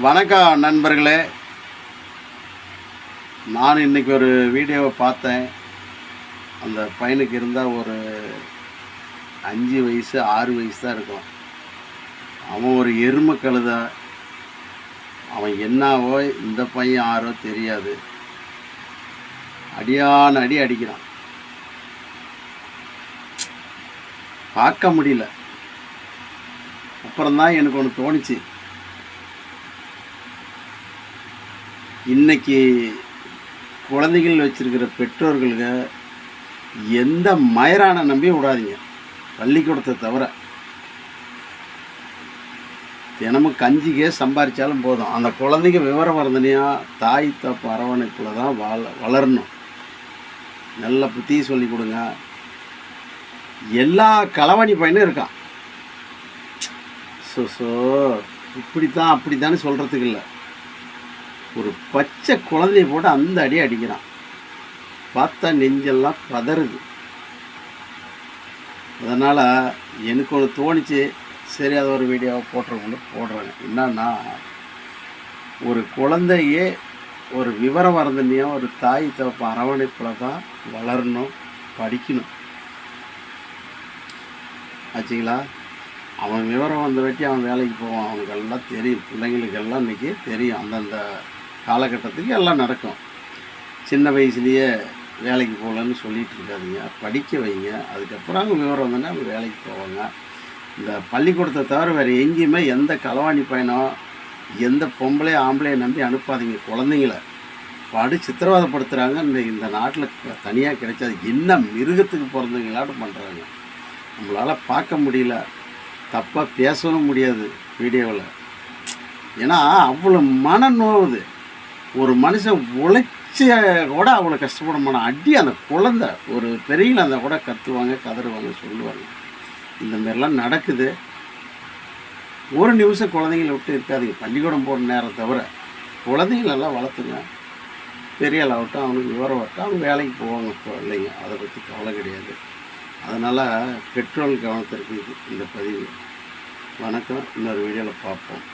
வணக்கம் நண்பர்களே. நான் இன்றைக்கி ஒரு வீடியோவை பார்த்தேன். அந்த பையனுக்கு இருந்தால் ஒரு 5 வயசு 6 வயசு தான் இருக்கும். அவன் ஒரு எருமை கழுதை. அவன் என்னாவோ இந்த பையன் யாரோ தெரியாது, அடியான அடி அடிக்கிறான். பார்க்க முடியல. அப்புறம்தான் எனக்கு ஒன்று தோணுச்சு. இன்றைக்கி குழந்தைகள் வச்சுருக்கிற பெற்றோர்களுக்கு எந்த மயரான நம்பி விடாதீங்க, பள்ளிக்கூடத்தை தவிர. தினமும் கஞ்சிக்கே சம்பாதிச்சாலும் போதும், அந்த குழந்தைங்க விவரம் வரந்தனையாக தாய் தப்பு அரவணைப்பில் தான் வளரணும். நல்ல புத்தி சொல்லி கொடுங்க. எல்லா களவாணி பையனும் இருக்கான். ஸோ இப்படித்தான் அப்படித்தானே சொல்கிறதுக்கு இல்லை. ஒரு பச்சை குழந்தைய போட்டு அந்த அடி அடிக்கிறான். பார்த்தா நெஞ்செல்லாம் பதறுது. அதனால் எனக்கு ஒரு தோணிச்சு, சரி அதை ஒரு வீடியோவை போடுறேங்க. என்னன்னா, ஒரு குழந்தையே ஒரு விவரம் வரந்தனையோ ஒரு தாய் தப்பு அரவணைப்பில் தான் வளரணும், படிக்கணும். ஆச்சுங்களா? அவன் விவரம் வந்த வெட்டி அவன் வேலைக்கு போவான். அவனுக்கெல்லாம் தெரியும், பிள்ளைங்களுக்கெல்லாம் இன்றைக்கி தெரியும். அந்தந்த காலகட்டத்துக்கு எல்லாம் நடக்கும். சின்ன வயசுலேயே வேலைக்கு போகலன்னு சொல்லிகிட்டு இருக்காதிங்க, படிக்க வைங்க. அதுக்கப்புறம் அவங்க விவரம் வந்தோன்னே அவங்க வேலைக்கு போவாங்க. இந்த பள்ளிக்கூடத்தை தவிர வேறு எங்கேயுமே எந்த களவாணி பையனோ எந்த பொம்பளையோ ஆம்பளையை நம்பி அனுப்பாதீங்க. குழந்தைங்கள சித்திரவதைப்படுத்துகிறாங்க. இந்த நாட்டில் தனியாக கிடைச்சாது. என்ன மிருகத்துக்கு பிறந்தவங்களாட்டும் பண்ணுறாங்க. நம்மளால் பார்க்க முடியல, தப்பாக பேசவும் முடியாது வீடியோவில். ஏன்னா அவ்வளோ மன நோவுது. ஒரு மனுஷன் உழைச்சி கூட அவ்வளோ கஷ்டப்பட மாட்டான். அடி அந்த குழந்தை ஒரு பெரியல அந்த கூட கத்துவாங்க, கதறுவாங்க, சொல்லுவாங்க. இந்த மாதிரிலாம் நடக்குது. ஒரு நிமிஷம் குழந்தைங்கள விட்டு இருக்காதுங்க. பள்ளிக்கூடம் போகிற நேரம் தவிர குழந்தைங்களெல்லாம் வளர்த்துங்க. பெரிய ஆளாகட்டும், அவனுக்கு விவரம் வரட்டும், அவங்க வேலைக்கு போவாங்க. இப்போ இல்லைங்க, அதை பற்றி கவலை கிடையாது. அதனால் பெட்ரோல் கவனத்திற்கு இந்த பதிவு. வணக்கம். இன்னொரு வீடியோவில் பார்ப்போம்.